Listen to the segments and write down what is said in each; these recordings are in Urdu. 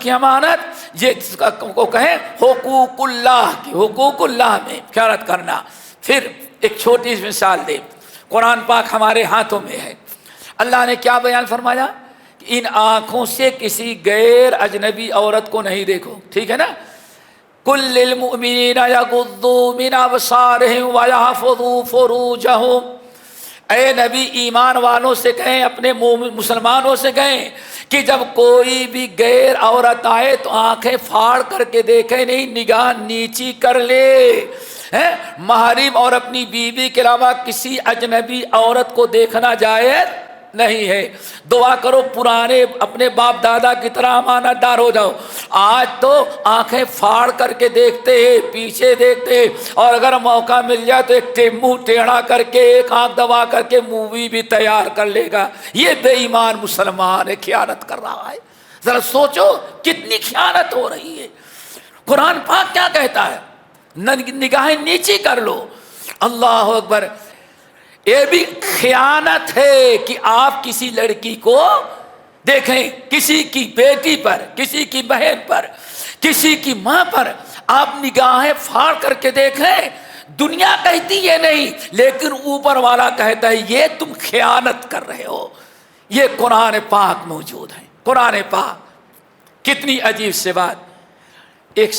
کی امانت، یہ کو کہیں حقوق اللہ کی، حقوق اللہ میں خیانت کرنا۔ پھر ایک چھوٹی سی مثال دے، قرآن پاک ہمارے ہاتھوں میں ہے، اللہ نے کیا بیان فرمایا کہ ان آنکھوں سے کسی غیر اجنبی عورت کو نہیں دیکھو، ٹھیک ہے نا؟ کل للمؤمنین یغضوا من ابصارہم ویحفظوا فروجہم، اے نبی ایمان والوں سے کہیں، اپنے مسلمانوں سے کہیں کہ جب کوئی بھی غیر عورت آئے تو آنکھیں پھاڑ کر کے دیکھے نہیں، نگاہ نیچی کر لے۔ محرم اور اپنی بیوی کے علاوہ کسی اجنبی عورت کو دیکھنا جائز نہیں ہے۔ دعا کرو پرانے اپنے باپ دادا کی طرح امانت دار ہو جاؤ۔ آج تو آنکھیں پھاڑ کر کے دیکھتے ہیں، پیچھے دیکھتے ہیں، اور اگر موقع مل جائے تو ایک منہ ٹیڑھا کر کے، ایک آنکھ دبا کر کے مووی بھی تیار کر لے گا۔ یہ بے ایمان مسلمان ہے، خیانت کر رہا ہے۔ ذرا سوچو کتنی خیانت ہو رہی ہے۔ قرآن پاک کیا کہتا ہے؟ نگاہیں نیچی کر لو۔ اللہ اکبر۔ یہ بھی خیانت ہے کہ آپ کسی لڑکی کو دیکھیں، کسی کی بیٹی پر، کسی کی بہن پر، کسی کی ماں پر آپ نگاہیں پھاڑ کر کے دیکھیں۔ دنیا کہتی یہ نہیں، لیکن اوپر والا کہتا ہے یہ تم خیانت کر رہے ہو۔ یہ قرآن پاک موجود ہے، قرآن پاک۔ کتنی عجیب سی بات۔ ایک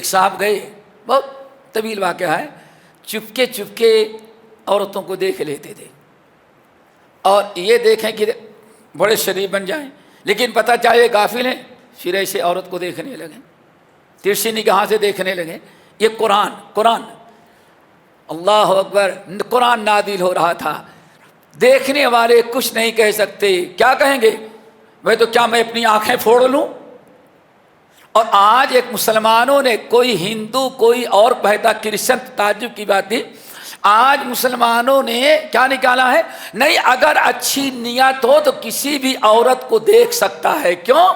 صاحب گئے، بہت طویل واقعہ ہے، چپکے چپکے عورتوں کو دیکھ لیتے تھے، اور یہ دیکھیں کہ بڑے شریف بن جائیں، لیکن پتہ چلے غافل ہیں، پھر ایسے عورت کو دیکھنے لگے، ترچھی نگاہ سے دیکھنے لگے۔ یہ قرآن اللہ اکبر، قرآن نازل ہو رہا تھا۔ دیکھنے والے کچھ نہیں کہہ سکتے، کیا کہیں گے؟ میں تو کیا میں اپنی آنکھیں پھوڑ لوں؟ اور آج ایک مسلمانوں نے، کوئی ہندو کوئی اور کہتا کرسچن، تعجب کی بات تھی، آج مسلمانوں نے کیا نکالا ہے؟ نہیں، اگر اچھی نیت ہو تو کسی بھی عورت کو دیکھ سکتا ہے۔ کیوں؟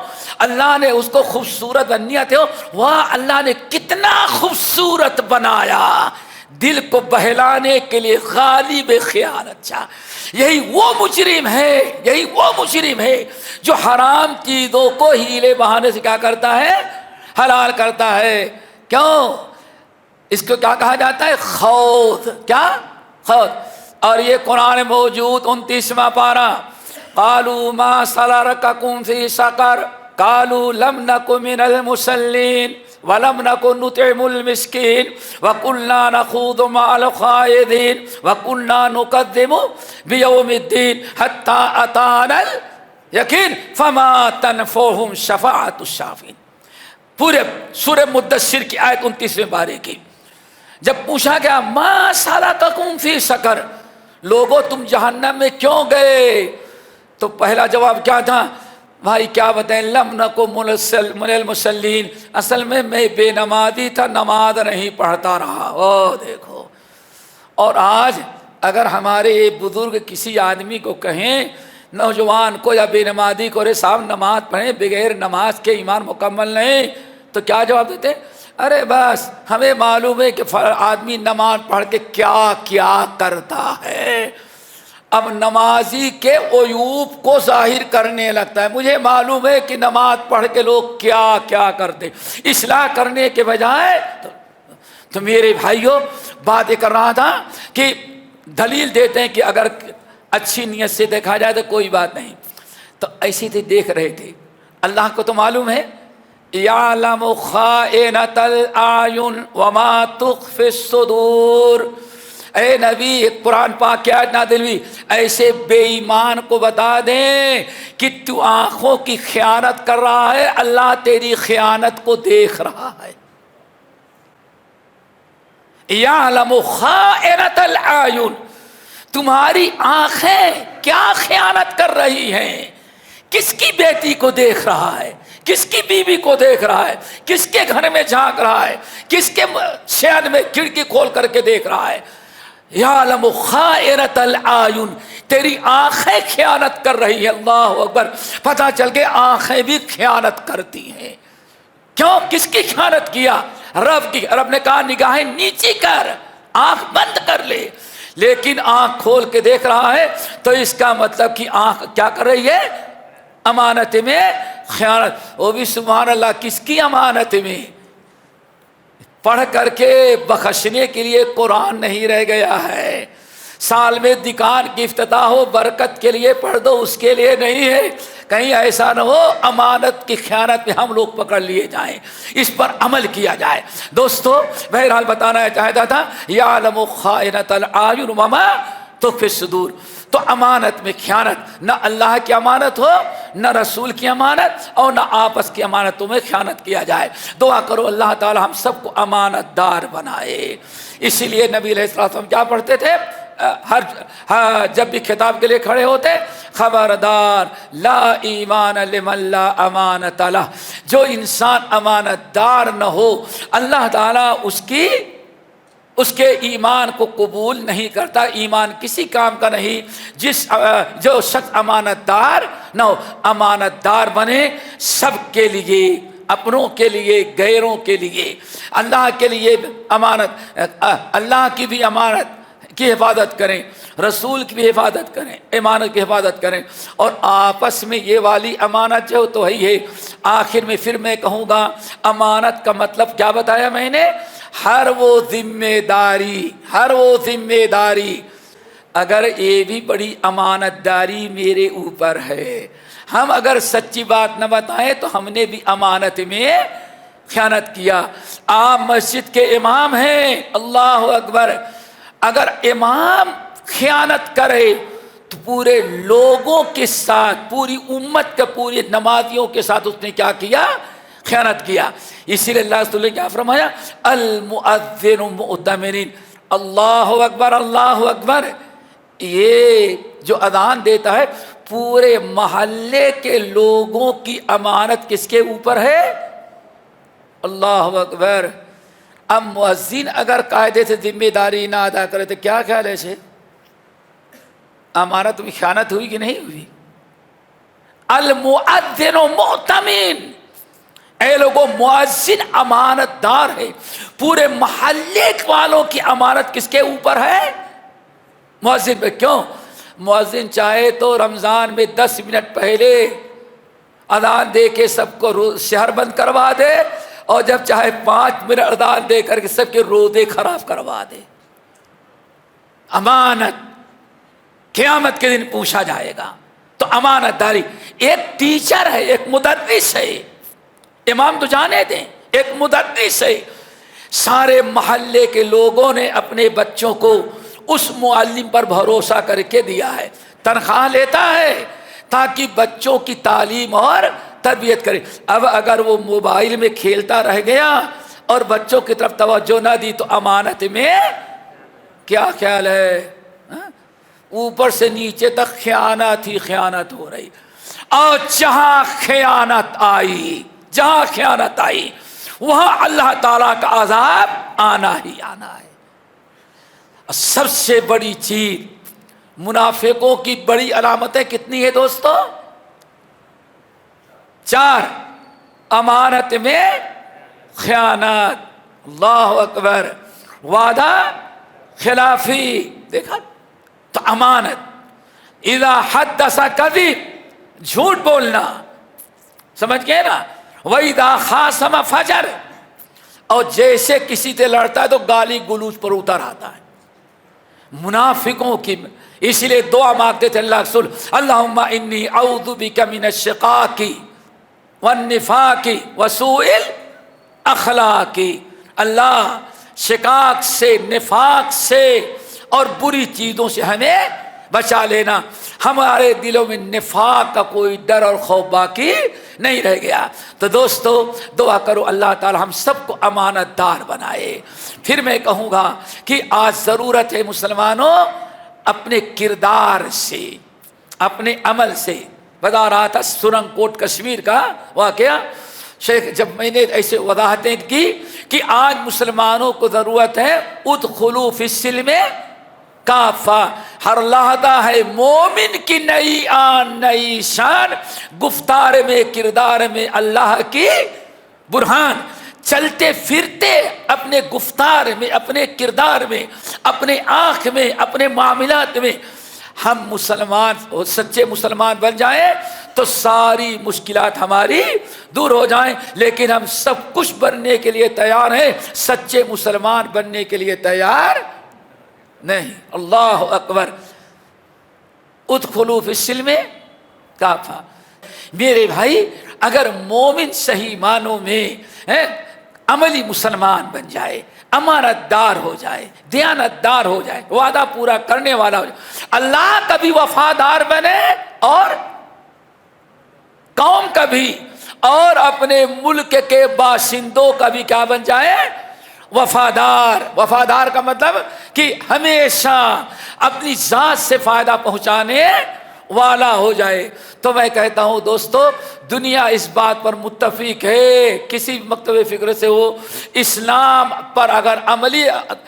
اللہ نے اس کو خوبصورت نیت ہو، واہ اللہ نے کتنا خوبصورت بنایا، دل کو بہلانے کے لیے غالب خیانت چاہ۔ یہی وہ مجرم ہے جو حرام چیزوں کو ہیلے بہانے سے کیا کرتا ہے؟ حلال کرتا ہے۔ کیوں؟ اس کو کیا کہا جاتا ہے؟ خوض۔ کیا؟ خوض۔ اور یہ قرآن موجود 29واں پارہ، قالوا ما سلککم فی سقر قالوا لم نک من المصلین وَلَمْ نَكُنْ نُطْعِمُ الْمِسْكِينَ وَكُنَّا نَخُوضُ مَعَ الْخَائِضِينَ وَكُنَّا نُكَذِّبُ بِيَوْمِ الدِّينِ حَتَّى أَتَانَا الْيَقِينُ فَمَا تَنفَعُهُمْ شَفَاعَةُ الشَّافِعِينَ۔ پورے سورہ مدثر کی آیت 29ویں پارے کی جب پوچھا گیا ما سلککم فی سقر، لوگوں تم جہنم میں کیوں گئے، تو پہلا جواب کیا تھا؟ بھائی کیا بتائیں، لم نکو من المصلین، اصل میں بے نمازی تھا، نماز نہیں پڑھتا رہا۔ او دیکھو، اور آج اگر ہمارے بزرگ کسی آدمی کو کہیں، نوجوان کو یا بے نمازی کو، رے صاحب نماز پڑھیں، بغیر نماز کے ایمان مکمل نہیں، تو کیا جواب دیتے؟ ارے بس ہمیں معلوم ہے کہ آدمی نماز پڑھ کے کیا کیا کرتا ہے، اب نمازی کے عیوب کو ظاہر کرنے لگتا ہے۔ مجھے معلوم ہے کہ نماز پڑھ کے لوگ کیا کیا کرتے، اصلاح کرنے کے بجائے۔ تو میرے بھائیوں، بات یہ کر رہا تھا کہ دلیل دیتے ہیں کہ اگر اچھی نیت سے دیکھا جائے تو کوئی بات نہیں، تو ایسی تھی دیکھ رہے تھے۔ اللہ کو تو معلوم ہے، یعلم خائنۃ الاعین وما تخفی الصدور۔ اے نبی، قرآن پاک کی آیت نازل ہوئی، ایسے بے ایمان کو بتا دیں کہ تو آنکھوں کی خیانت کر رہا ہے، اللہ تیری خیانت کو دیکھ رہا ہے۔ یعلم خائنۃ الاعین، تمہاری آنکھیں کیا خیانت کر رہی ہیں، کس کی بیٹی کو دیکھ رہا ہے، کس کی بیوی کو دیکھ رہا ہے، کس کے گھر میں جھانک رہا ہے، کس کے شہر میں کھڑکی کھول کر کے دیکھ رہا ہے۔ یعلم خائنۃ الاعین، تیری آنکھیں خیانت کر رہی ہے۔ اللہ اکبر، پتہ چل کے آنکھیں بھی خیانت کرتی ہیں۔ کیوں؟ کس کی خیانت کیا؟ رب کی۔ رب نے کہا نگاہیں نیچی کر، آنکھ بند کر لے، لیکن آنکھ کھول کے دیکھ رہا ہے، تو اس کا مطلب کہ آنکھ کیا کر رہی ہے؟ امانت میں خیانت، وہ بھی سبحان اللہ کس کی امانت میں؟ پڑھ کر کے بخشنے کے لیے قرآن نہیں رہ گیا ہے، سال میں دکان کی افتتاح ہو برکت کے لیے پڑھ دو، اس کے لیے نہیں ہے۔ کہیں ایسا نہ ہو امانت کی خیانت میں ہم لوگ پکڑ لیے جائیں، اس پر عمل کیا جائے۔ دوستو بہرحال بتانا چاہتا تھا یعلم خائنۃ الاعین وما تخفی الصدور، تو امانت میں خیانت، نہ اللہ کی امانت ہو، نہ رسول کی امانت، اور نہ آپس کی امانتوں میں خیانت کیا جائے۔ دعا کرو اللہ تعالی ہم سب کو امانت دار بنائے۔ اسی لیے نبی علیہ السلام کیا پڑھتے تھے؟ جب بھی خطاب کے لیے کھڑے ہوتے، خبردار لا ایمان لمن لا امانت لہ، جو انسان امانت دار نہ ہو اللہ تعالیٰ اس کے ایمان کو قبول نہیں کرتا۔ ایمان کسی کام کا نہیں جو شخص امانت دار نہ ہو۔ امانت دار بنے سب کے لیے، اپنوں کے لیے، غیروں کے لیے، اللہ کے لیے امانت، اللہ کی بھی امانت کی حفاظت کریں، رسول کی بھی حفاظت کریں، امانت کی حفاظت کریں، اور آپس میں یہ والی امانت جو تو ہی ہے۔ آخر میں پھر میں کہوں گا امانت کا مطلب کیا بتایا میں نے؟ ہر وہ ذمہ داری، اگر یہ بھی بڑی امانت داری میرے اوپر ہے، ہم اگر سچی بات نہ بتائیں تو ہم نے بھی امانت میں خیانت کیا۔ آپ مسجد کے امام ہیں، اللہ اکبر، اگر امام خیانت کرے تو پورے لوگوں کے ساتھ، پوری امت کے پورے نمازیوں کے ساتھ اس نے کیا کیا؟ خیانت کیا۔ اسی لیے اللہ رسول نے کیا فرمایا؟ المؤذن مؤتمن، اللہ اکبر اللہ اکبر، یہ جو اذان دیتا ہے پورے محلے کے لوگوں کی امانت کس کے اوپر ہے؟ اللہ اکبر۔ اب مؤذن اگر قاعدے سے ذمہ داری نہ ادا کرے تو کیا خیال ہے اسے؟ امانت میں خیانت ہوئی کہ نہیں ہوئی؟ المؤذن مؤتمن، اے لوگوں مؤذن امانت دار ہے، پورے محلے والوں کی امانت کس کے اوپر ہے؟ مؤذن پہ۔ کیوں؟ مؤذن چاہے تو رمضان میں 10 منٹ پہلے اذان دے کے سب کو شہر بند کروا دے، اور جب چاہے 5 منٹ اذان دے کر کے سب کے روزے خراب کروا دے۔ امانت قیامت کے دن پوچھا جائے گا۔ تو امانت داری، ایک ٹیچر ہے، ایک مدرس ہے، امام تو جانے دیں، ایک مدرس ہے، سارے محلے کے لوگوں نے اپنے بچوں کو اس معلم پر بھروسہ کر کے دیا ہے، تنخواہ لیتا ہے تاکہ بچوں کی تعلیم اور تربیت کرے۔ اب اگر وہ موبائل میں کھیلتا رہ گیا اور بچوں کی طرف توجہ نہ دی تو امانت میں کیا خیال ہے؟ اوپر سے نیچے تک خیانت ہی خیانت ہو رہی، اور جہاں خیانت آئی وہاں اللہ تعالیٰ کا عذاب آنا ہی آنا ہے۔ سب سے بڑی چیز، منافقوں کی بڑی علامتیں کتنی ہے دوستو؟ 4، امانت میں خیانت، اللہ اکبر، وعدہ خلافی، دیکھا تو امانت، اذا حدث کذب، جھوٹ بولنا، سمجھ گئے نا، وَإِذَا خَاصَمَ فَجَرَ، اور جیسے کسی سے لڑتا ہے تو گالی گلوچ پر اتر آتا ہے۔ منافقوں کی اسی لیے دعا مانگتے تھے اللہ رسول، اللہم انی اعوذ بک من الشقاق والنفاق وسوء الاخلاق، اللہ شقاق سے، نفاق سے اور بری چیزوں سے ہمیں بچا لینا۔ ہمارے دلوں میں نفاق کا کوئی ڈر اور خوف باقی نہیں رہ گیا۔ تو دوستو دعا کرو اللہ تعالی ہم سب کو امانت دار بنائے۔ پھر میں کہوں گا کہ آج ضرورت ہے مسلمانوں اپنے کردار سے، اپنے عمل سے۔ بتا رہا تھا سرنگ کوٹ کشمیر کا واقعہ، شیخ جب میں نے ایسے وضاحتیں کی کہ آج مسلمانوں کو ضرورت ہے ادخلوا فی السلم کافہ، ہر لحظہ ہے مومن کی نئی آن نئی شان، گفتار میں کردار میں اللہ کی برہان، چلتے پھرتے اپنے گفتار میں، اپنے کردار میں، اپنے آنکھ میں، اپنے معاملات میں ہم مسلمان سچے مسلمان بن جائیں تو ساری مشکلات ہماری دور ہو جائیں. لیکن ہم سب کچھ بننے کے لیے تیار ہیں, سچے مسلمان بننے کے لیے تیار نہیں. اللہ اکبر. ادخلوا فی السلم کافہ. میرے بھائی, اگر مومن صحیح معنوں میں عملی مسلمان بن جائے, امانت دار ہو جائے, دیانت دار ہو جائے, وعدہ پورا کرنے والا ہو جائے, اللہ کا بھی وفادار بنے اور قوم کا بھی, اور اپنے ملک کے باشندوں کا بھی کیا بن جائے, وفادار. وفادار کا مطلب کہ ہمیشہ اپنی ذات سے فائدہ پہنچانے والا ہو جائے. تو میں کہتا ہوں دوستو, دنیا اس بات پر متفق ہے, کسی مکتب فکر سے وہ اسلام پر اگر عملی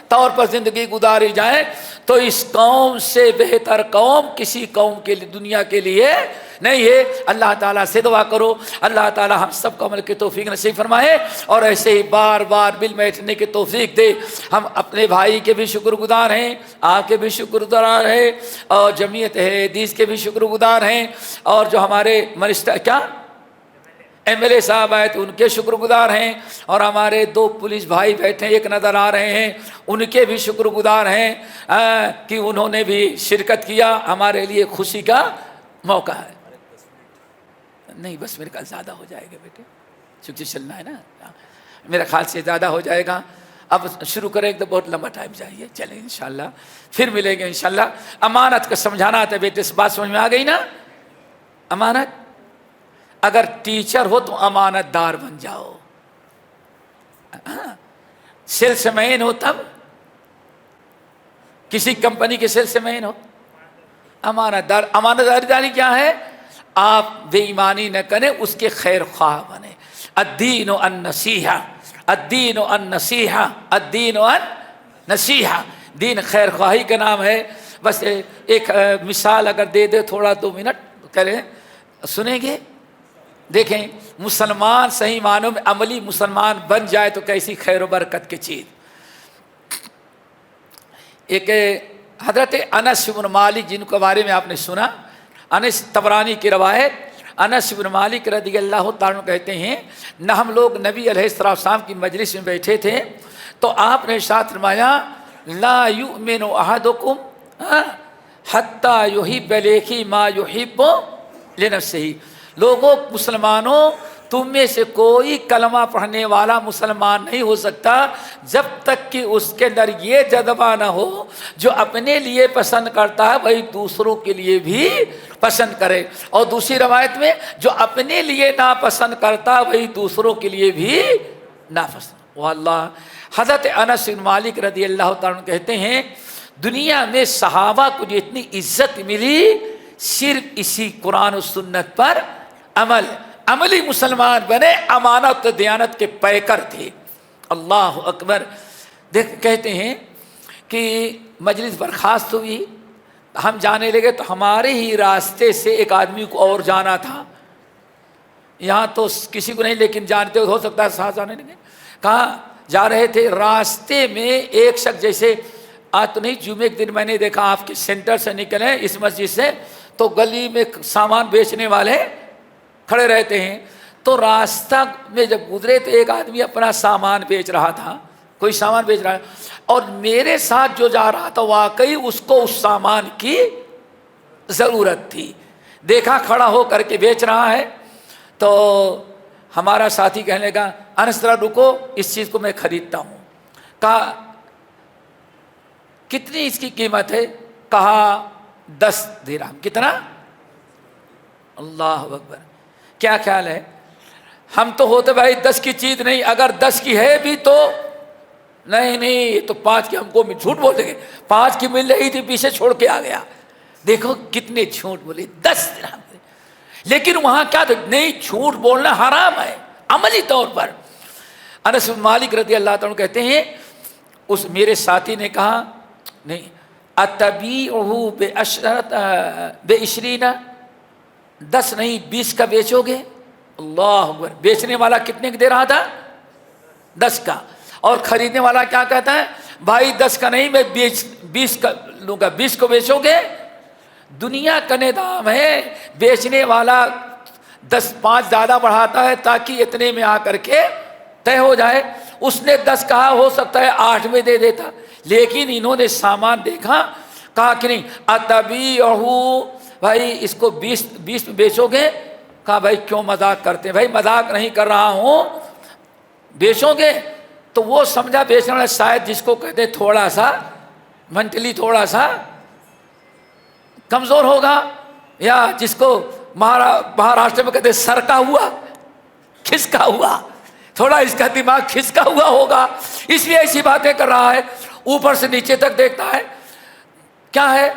طور پر زندگی گزاری جائے تو اس قوم سے بہتر قوم کسی قوم کے لیے, دنیا کے لیے نہیں ہے. اللہ تعالیٰ سے دعا کرو, اللہ تعالیٰ ہم سب کو عمل کی توفیق نصیب فرمائے, اور ایسے ہی بار بار بل بیٹھنے کی توفیق دے. ہم اپنے بھائی کے بھی شکر گزار ہیں, آپ کے بھی شکر گزار ہیں, اور جمعیت حدیث کے بھی شکر گزار ہیں, اور جو ہمارے منسٹر کیا ایم ایل اے صاحب آئے تھے ان کے شکر گزار ہیں, اور ہمارے 2 پولیس بھائی بیٹھے ایک نظر آ رہے ہیں, ان کے بھی شکر گزار ہیں کہ انہوں نے بھی شرکت کیا. ہمارے لیے خوشی کا موقع ہے. نہیں بس میرے خیال زیادہ ہو جائے گا بیٹے, چونکہ چلنا ہے نا, میرا خیال سے زیادہ ہو جائے گا. اب شروع کریں تو بہت لمبا ٹائم چاہیے. چلیں انشاءاللہ پھر ملیں گے انشاءاللہ. امانت کا سمجھانا تھا بیٹے, اس بات سمجھ میں آ گئی نا. امانت, اگر ٹیچر ہو تو امانت دار بن جاؤ, سیلس مین ہو تب, کسی کمپنی کے سیلس مین ہو, امانت دار. امانت داری کیا ہے؟ آپ بے ایمانی نہ کریں, اس کے خیر خواہ بنے. الدین النصیحہ, الدین النصیحہ, الدین النصیحہ. دین خیر خواہی کا نام ہے. بس ایک مثال اگر دے دے, تھوڑا 2 منٹ کریں, سنیں گے. دیکھیں, مسلمان صحیح معنوں میں عملی مسلمان بن جائے تو کیسی خیر و برکت کی چیز. ایک حضرت انس بن مالک, جن کے بارے میں آپ نے سنا, انس طبرانی کی روایت, انس بن مالک رضی اللہ تعالیٰ کہتے ہیں, نہ ہم لوگ نبی علیہ السلام کی مجلس میں بیٹھے تھے تو آپ نے ارشاد فرمایا, لا یؤمن احدکم حتی یحب لاخیہ ما یحب لنفسہ. لوگوں, مسلمانوں, تم میں سے کوئی کلمہ پڑھنے والا مسلمان نہیں ہو سکتا جب تک کہ اس کے اندر یہ جذبہ نہ ہو, جو اپنے لیے پسند کرتا ہے وہی دوسروں کے لیے بھی پسند کرے. اور دوسری روایت میں, جو اپنے لیے ناپسند کرتا ہے وہی دوسروں کے لیے بھی ناپسند. واللہ, حضرت انس بن مالک رضی اللہ تعالیٰ کہتے ہیں, دنیا میں صحابہ کو جتنی عزت ملی صرف اسی قرآن و سنت پر عمل, عملی مسلمان بنے, امانت و دیانت کے پیکر تھے. اللہ اکبر. کہتے ہیں کہ مجلس برخاست ہوئی, ہم جانے لگے تو ہمارے ہی راستے سے ایک آدمی کو اور جانا تھا. یہاں تو کسی کو نہیں, لیکن جانتے ہو سکتا ہے ساتھ جانے لگے. کہاں جا رہے تھے؟ راستے میں ایک شخص, جیسے آج تو نہیں, جمعے کے دن میں نے دیکھا آپ کے سینٹر سے نکلے اس مسجد سے تو گلی میں سامان بیچنے والے کھڑے رہتے ہیں. تو راستہ میں جب گزرے تو ایک آدمی اپنا سامان بیچ رہا تھا, کوئی سامان بیچ رہا ہے, اور میرے ساتھ جو جا رہا تھا واقعی اس کو اس سامان کی ضرورت تھی. دیکھا کھڑا ہو کر کے بیچ رہا ہے, تو ہمارا ساتھی کہنے لگا, انس ذرا رکو, اس چیز کو میں خریدتا ہوں. کہا کتنی اس کی قیمت ہے؟ کہا 10 درہم. کتنا؟ اللہ اکبر. کیا خیال ہے؟ ہم تو ہوتے بھائی 10 کی چیز نہیں, اگر 10 کی ہے بھی تو نہیں تو 5 کی ہم کو جھوٹ بول دیں گے. 5 کی مل رہی تھی, پیچھے چھوڑ کے آ گیا. دیکھو کتنے جھوٹ بولے, 10 درہم. لیکن وہاں کیا تھا؟ نہیں, جھوٹ بولنا حرام ہے عملی طور پر. انس بن مالک رضی اللہ تعالیٰ کہتے ہیں, اس میرے ساتھی نے کہا, نہیں, اتبیعہ بعشرین, 10 نہیں 20 کا بیچو گے؟ اللہ اکبر. بیچنے والا کتنے کا دے رہا تھا؟ 10 کا. اور خریدنے والا کیا کہتا ہے؟ بھائی 10 کا نہیں, میں 20 کا لوں گا. 20 کو بیچو گے؟ دنیا کا نظام ہے, بیچنے والا 5 زیادہ بڑھاتا ہے تاکہ اتنے میں آ کر کے طے ہو جائے. اس نے 10 کہا, ہو سکتا ہے 8 میں دے دیتا, لیکن انہوں نے سامان دیکھا, کہا کہ نہیں اتبیعہ, بھائی اس کو 20 میں بیچو گے؟ کہا بھائی کیوں مذاق کرتے ہیں؟ بھائی مذاق نہیں کر رہا ہوں, بیچو گے؟ تو وہ سمجھا بیچنے والا شاید جس کو کہتے تھوڑا سا منٹلی تھوڑا سا کمزور ہوگا, یا جس کو مہاراشٹر میں کہتے سرکا ہوا, کھسکا ہوا, تھوڑا اس کا دماغ کھسکا ہوا ہوگا, اس لیے ایسی باتیں کر رہا ہے. اوپر سے نیچے تک دیکھتا ہے, کیا ہے؟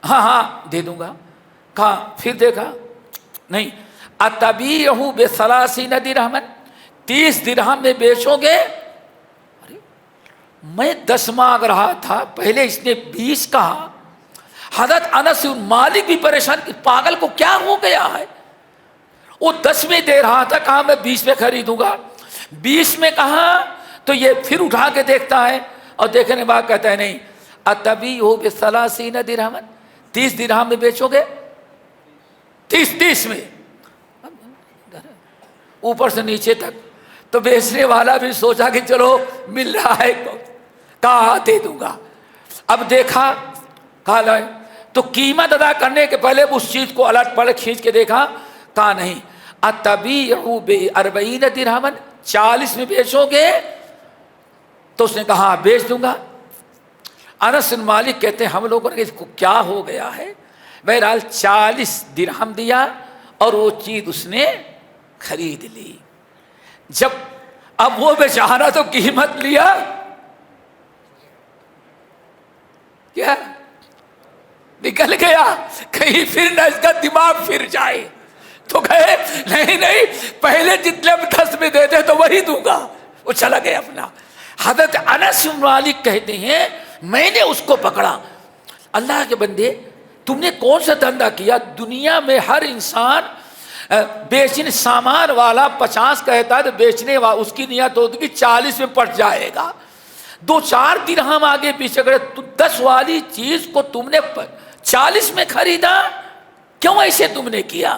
ہاں دے دوں گا. کہا پھر دیکھا, نہیں. اتبیعہ ب30 درہما, 30 درہم میں بیچو گے؟ میں 10 مانگ رہا تھا, پہلے اس نے 20 کہا. حضرت انس مالک بھی پریشان کہ پاگل کو کیا ہو گیا ہے, وہ 10 میں دے رہا تھا, کہا میں 20 میں خریدوں گا. 20 میں کہا تو یہ پھر اٹھا کے دیکھتا ہے, اور دیکھنے کے بعد کہتا ہے نہیں اتبیعہ ب30 درہما, 30 درہم میں بیچو گے؟ 30 میں, اوپر سے نیچے تک. تو بیچنے والا بھی سوچا کہ چلو مل رہا ہے, کہا دے دوں گا. اب دیکھا, کہا لائے, تو قیمت ادا کرنے کے پہلے اس چیز کو الٹ پلٹ کھینچ کے دیکھا, کہا نہیں اتبیعہ ب40 درہما, 40 میں بیچو گے؟ تو اس نے کہا بیچ دوں گا. انس بن مالک کہتے ہیں ہم لوگوں نے اس کو کیا ہو گیا ہے, بہرحال 40 درہم دیا اور وہ چیز اس نے خرید لی. جب اب وہ بیچارہ تو قیمت لیا, کیا نکل گیا, کہیں پھر نہ اس کا دماغ پھر جائے. تو کہے نہیں پہلے جتنے 10 میں دیتے تو وہی دوں گا, وہ چلا گیا اپنا. حضرت انس بن مالک کہتے ہیں میں نے اس کو پکڑا, اللہ کے بندے تم نے کون سا دھندا کیا؟ دنیا میں ہر انسان بیچنے سامان والا 50 کہتا ہے تو بیچنے والا اس کی نیت ہوتی کہ 40 میں پٹ جائے گا. 2-4 درہم آگے پیچھے کرے, 10 والی چیز کو تم نے 40 میں خریدا, کیوں ایسے تم نے کیا؟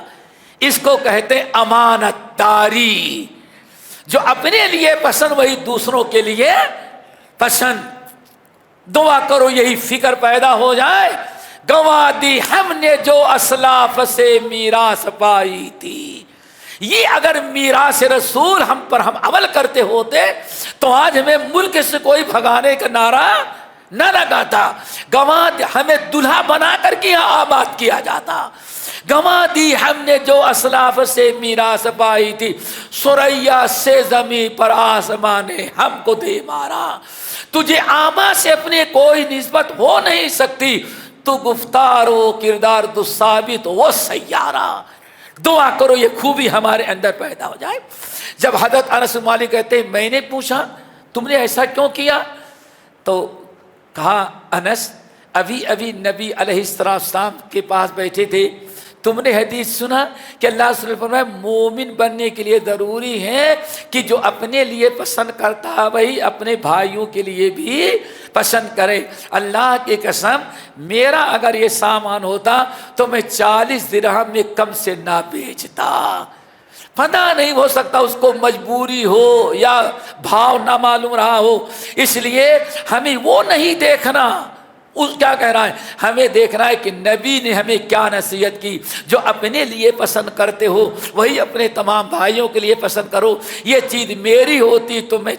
اس کو کہتے امانت داری. جو اپنے لیے پسند وہی دوسروں کے لیے پسند. دعا کرو یہی فکر پیدا ہو جائے, گنوا دی ہم نے جو اسلاف سے میراث پائی تھی. یہ اگر میراث رسول ہم پر ہم عمل کرتے ہوتے تو آج ہمیں ملک سے کوئی بھگانے کا نعرہ نہ لگاتا. گنوا دی ہمیں دلہا بنا کر کے یہاں آباد کیا جاتا. گنوا دی ہم نے جو اسلاف سے میراث پائی تھی, سریا سے زمین پر آسمان نے ہم کو دے مارا. تجھے آما سے اپنے کوئی نسبت ہو نہیں سکتی, تو گفتار و کردار تو ثابت وہ سیارہ. دعا کرو یہ خوبی ہمارے اندر پیدا ہو جائے. جب حضرت انس مالک کہتے ہیں میں نے پوچھا تم نے ایسا کیوں کیا, تو کہا انس ابھی نبی علیہ السلام کے پاس بیٹھے تھے, تم نے حدیث سنا کہ اللہ صلی اللہ علیہ وسلم فرمایا مومن بننے کے لیے ضروری ہے کہ جو اپنے لیے پسند کرتا ہے وہی اپنے بھائیوں کے لیے بھی پسند کرے. اللہ کی قسم میرا اگر یہ سامان ہوتا تو میں 40 درہم میں کم سے نہ بیچتا. پتہ نہیں ہو سکتا اس کو مجبوری ہو یا بھاؤ نہ معلوم رہا ہو, اس لیے ہمیں وہ نہیں دیکھنا. اس کیا کہہ رہا ہے, ہمیں دیکھنا ہے کہ نبی نے ہمیں کیا نصیحت کی. جو اپنے لیے پسند کرتے ہو وہی اپنے تمام بھائیوں کے لیے پسند کرو. یہ چیز میری ہوتی تو میں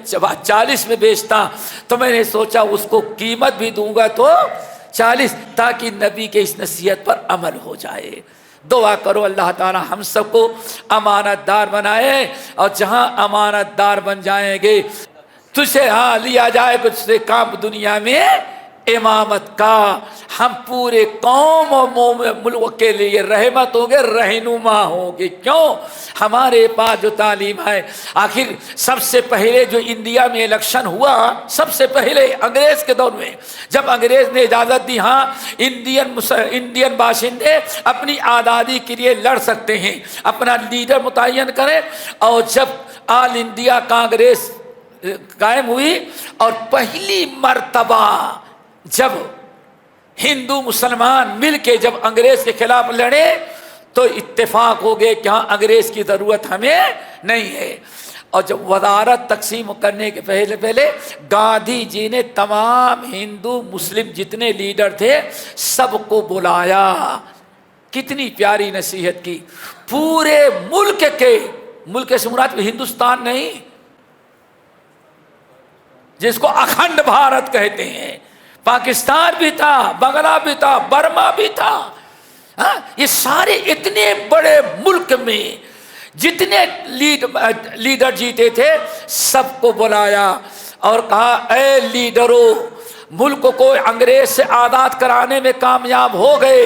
40 میں بیچتا, تو میں نے سوچا اس کو قیمت بھی دوں گا تو 40, تاکہ نبی کے اس نصیحت پر عمل ہو جائے. دعا کرو اللہ تعالی ہم سب کو امانت دار بنائے, اور جہاں امانت دار بن جائیں گے تجھے لیا جائے کچھ سے کام دنیا میں امامت کا, ہم پورے قوم اور ملک کے لیے رحمت ہوں گے, رہنما ہوں گے. کیوں؟ ہمارے پاس جو تعلیم ہے. آخر سب سے پہلے جو انڈیا میں الیکشن ہوا, سب سے پہلے انگریز کے دور میں جب انگریز نے اجازت دی ہاں انڈین باشندے اپنی آزادی کے لیے لڑ سکتے ہیں, اپنا لیڈر متعین کریں, اور جب آل انڈیا کانگریس قائم ہوئی اور پہلی مرتبہ جب ہندو مسلمان مل کے جب انگریز کے خلاف لڑے تو اتفاق ہو گئے کہ ہاں انگریز کی ضرورت ہمیں نہیں ہے۔ اور جب وزارت تقسیم کرنے کے پہلے گاندھی جی نے تمام ہندو مسلم جتنے لیڈر تھے سب کو بلایا، کتنی پیاری نصیحت کی، پورے ملک سے مراد ہندوستان نہیں، جس کو اکھنڈ بھارت کہتے ہیں، پاکستان بھی تھا، بنگلہ بھی تھا، برما بھی تھا، یہ سارے اتنے بڑے ملک میں جتنے لیڈر جیتے تھے سب کو بلایا اور کہا اے لیڈرو، ملک کو انگریز سے آزاد کرانے میں کامیاب ہو گئے،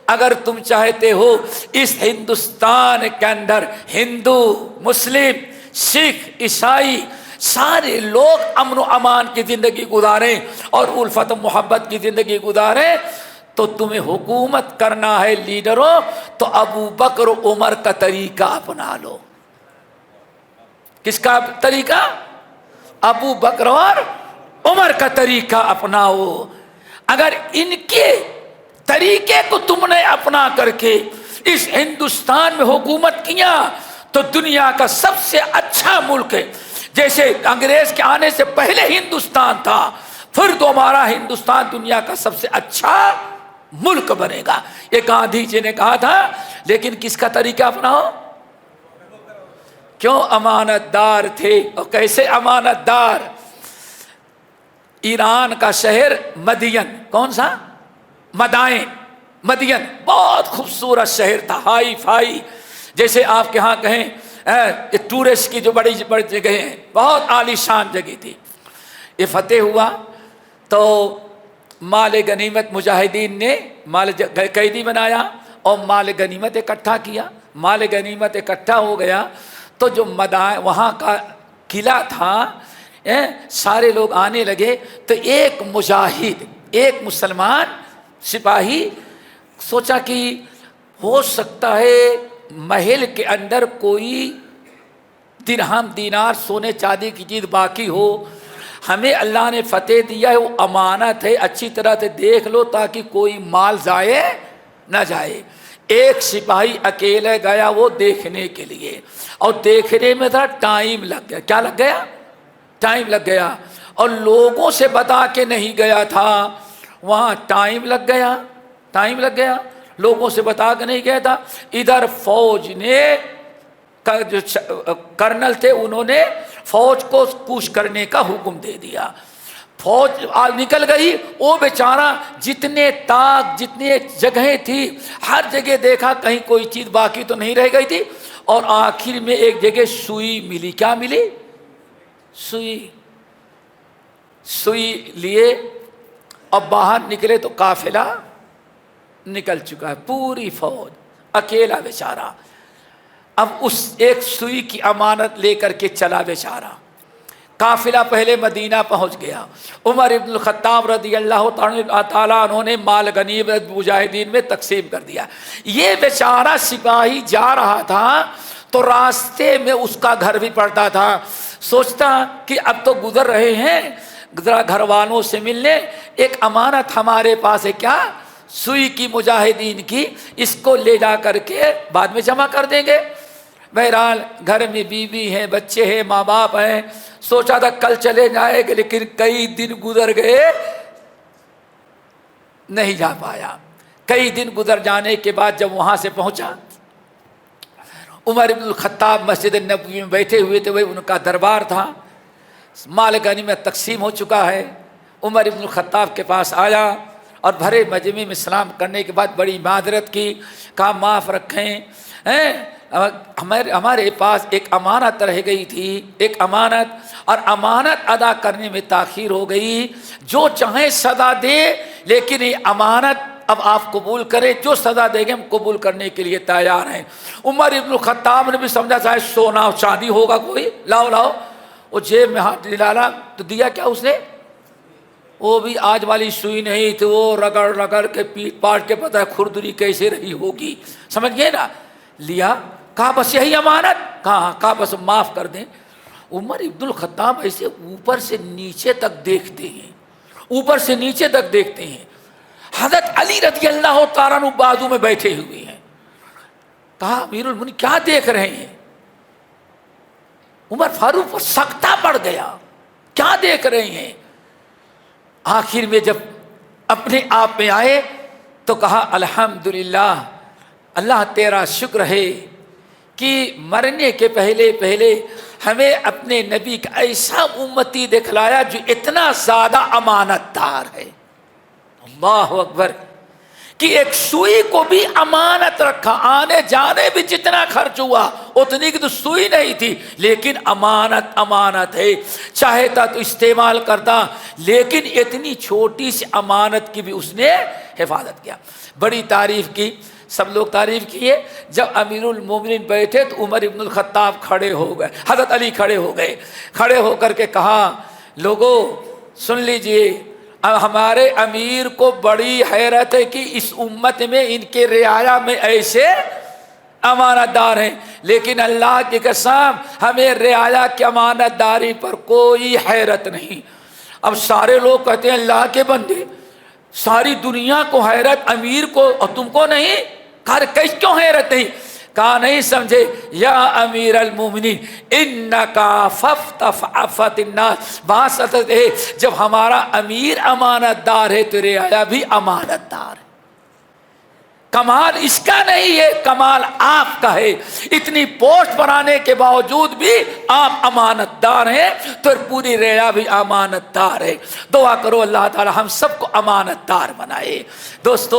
اگر تم چاہتے ہو اس ہندوستان کے اندر ہندو مسلم سکھ عیسائی سارے لوگ امن و امان کی زندگی گزاریں اور الفت و محبت کی زندگی گزاریں، تو تمہیں حکومت کرنا ہے لیڈروں، تو ابو بکر و عمر کا طریقہ اپنا لو۔ کس کا طریقہ؟ ابو بکر اور عمر کا طریقہ اپناؤ۔ اگر ان کے طریقے کو تم نے اپنا کر کے اس ہندوستان میں حکومت کیا تو دنیا کا سب سے اچھا ملک ہے، جیسے انگریز کے آنے سے پہلے ہندوستان تھا، پھر دوبارہ ہندوستان دنیا کا سب سے اچھا ملک بنے گا، یہ گاندھی جی نے کہا تھا۔ لیکن کس کا طریقہ اپناؤ؟ کیوں؟ امانت دار تھے۔ اور کیسے امانت دار؟ ایران کا شہر مدین، کون سا؟ مدین بہت خوبصورت شہر تھا، ہائی فائی، جیسے آپ کے ہاں کہیں ٹورسٹ کی جو بڑی بڑی جگہ ہیں، بہت عالی شان جگہ تھی۔ یہ فتح ہوا تو مال غنیمت مجاہدین نے مال قیدی بنایا اور مال غنیمت اکٹھا کیا۔ مال غنیمت اکٹھا ہو گیا تو جو وہاں کا قلعہ تھا، سارے لوگ آنے لگے، تو ایک مجاہد، ایک مسلمان سپاہی سوچا کہ ہو سکتا ہے محل کے اندر کوئی درہم دینار سونے چاندی کی چیز باقی ہو، ہمیں اللہ نے فتح دیا ہے، وہ امانت ہے، اچھی طرح سے دیکھ لو تاکہ کوئی مال ضائع نہ جائے۔ ایک سپاہی اکیلے گیا وہ دیکھنے کے لیے، اور دیکھنے میں تھا ٹائم لگ گیا۔ کیا لگ گیا؟ ٹائم لگ گیا، اور لوگوں سے بتا کے نہیں گیا تھا، وہاں ٹائم لگ گیا، لوگوں سے بتا کے نہیں گیا تھا۔ ادھر فوج نے جو کرنل تھے انہوں نے فوج کو کوش کرنے کا حکم دے دیا، فوج نکل گئی۔ وہ بیچارہ جتنے تاک جتنے جگہیں تھی ہر جگہ دیکھا کہیں کوئی چیز باقی تو نہیں رہ گئی تھی، اور آخر میں ایک جگہ سوئی ملی۔ کیا ملی؟ سوئی لیے، اب باہر نکلے تو قافلہ نکل چکا ہے، پوری فوج، اکیلا بیچارہ۔ اب اس ایک سوئی کی امانت لے کر کے چلا بیچارہ۔ قافلہ پہلے مدینہ پہنچ گیا، عمر ابن الخطاب رضی اللہ تعالیٰ انہوں نے مال غنیمت مجاہدین میں تقسیم کر دیا۔ یہ بیچارہ سپاہی جا رہا تھا تو راستے میں اس کا گھر بھی پڑتا تھا، سوچتا کہ اب تو گزر رہے ہیں ذرا گھر والوں سے ملنے، ایک امانت ہمارے پاس ہے، کیا؟ سوئی کی مجاہدین کی، اس کو لے جا کر کے بعد میں جمع کر دیں گے۔ بہرحال گھر میں بیوی ہیں، بچے ہیں، ماں باپ ہیں، سوچا تھا کل چلے جائے گے، لیکن کئی دن گزر گئے، نہیں جا پایا۔ کئی دن گزر جانے کے بعد جب وہاں سے پہنچا، عمر بن الخطاب مسجد نبوی میں بیٹھے ہوئے تھے، وہی ان کا دربار تھا، مال غنیمت تقسیم ہو چکا ہے۔ عمر بن الخطاب کے پاس آیا اور بھرے مجمع میں سلام کرنے کے بعد بڑی معذرت کی، کہا معاف رکھیں، ہمارے پاس ایک امانت رہ گئی تھی، ایک امانت، اور امانت ادا کرنے میں تاخیر ہو گئی، جو چاہیں سزا دے، لیکن یہ امانت اب آپ قبول کریں، جو سزا دیں گے ہم قبول کرنے کے لیے تیار ہیں۔ عمر ابن الخطاب نے بھی سمجھا شاید سونا اور چاندی ہوگا کوئی، لاؤ، وہ جیب میں ہاتھ ڈالا تو دیا کیا اس نے؟ وہ بھی آج والی سوئی نہیں تھی، وہ رگڑ کے پیٹ پاٹ کے پتہ ہے کھردری کیسے رہی ہوگی، سمجھ گئے نا؟ لیا، کہا بس یہی امانت، کہا بس معاف کر دیں۔ عمر ابن الخطاب ایسے اوپر سے نیچے تک دیکھتے ہیں، حضرت علی رضی اللہ تعالیٰ عنہ بازو میں بیٹھے ہوئے ہیں، کہا امیر المومنین کیا دیکھ رہے ہیں؟ عمر فاروق پر سکتہ پڑ گیا، کیا دیکھ رہے ہیں؟ آخر میں جب اپنے آپ میں آئے تو کہا الحمدللہ، اللہ تیرا شکر ہے کہ مرنے کے پہلے پہلے ہمیں اپنے نبی کا ایسا امتی دکھلایا جو اتنا زیادہ امانت دار ہے۔ اللہ اکبر، کہ ایک سوئی کو بھی امانت رکھا، آنے جانے بھی جتنا خرچ ہوا اتنی کی تو سوئی نہیں تھی، لیکن امانت ہے، چاہتا تو استعمال کرتا، لیکن اتنی چھوٹی سی امانت کی بھی اس نے حفاظت کیا۔ بڑی تعریف کی، سب لوگ تعریف کیے۔ جب امیر المومنین بیٹھے تو عمر ابن الخطاب کھڑے ہو گئے، حضرت علی کھڑے ہو گئے، کھڑے ہو کر کے کہا لوگو سن لیجئے، ہمارے امیر کو بڑی حیرت ہے کہ اس امت میں ان کے رعایا میں ایسے امانت دار ہیں، لیکن اللہ کی قسم ہمیں رعایا کی امانت داری پر کوئی حیرت نہیں۔ اب سارے لوگ کہتے ہیں اللہ کے بندے، ساری دنیا کو حیرت، امیر کو اور تم کو نہیں؟ کیس کیوں حیرت نہیں؟ کہا نہیں سمجھے، یا امیر المومنین انکا ففتفعفت الناس، بات ہے جب ہمارا امیر امانت دار ہے تو رعایا بھی امانت دار ہے۔ کمال اس کا نہیں ہے، کمال آپ کا ہے، اتنی پوسٹ بنانے کے باوجود بھی آپ امانت دار ہیں تو پوری رعایا بھی امانت دار ہے۔ دعا کرو اللہ تعالی ہم سب کو امانت دار بنائے۔ دوستو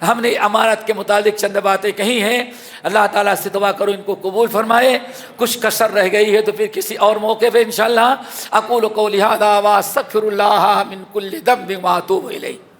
ہم نے امانت کے متعلق چند باتیں کہی ہیں، اللہ تعالیٰ سے دعا کرو ان کو قبول فرمائے۔ کچھ کسر رہ گئی ہے تو پھر کسی اور موقع پہ انشاءاللہ۔ اقول قولی ھذا واستغفر اللہ من کل ذنب واتوب الیہ۔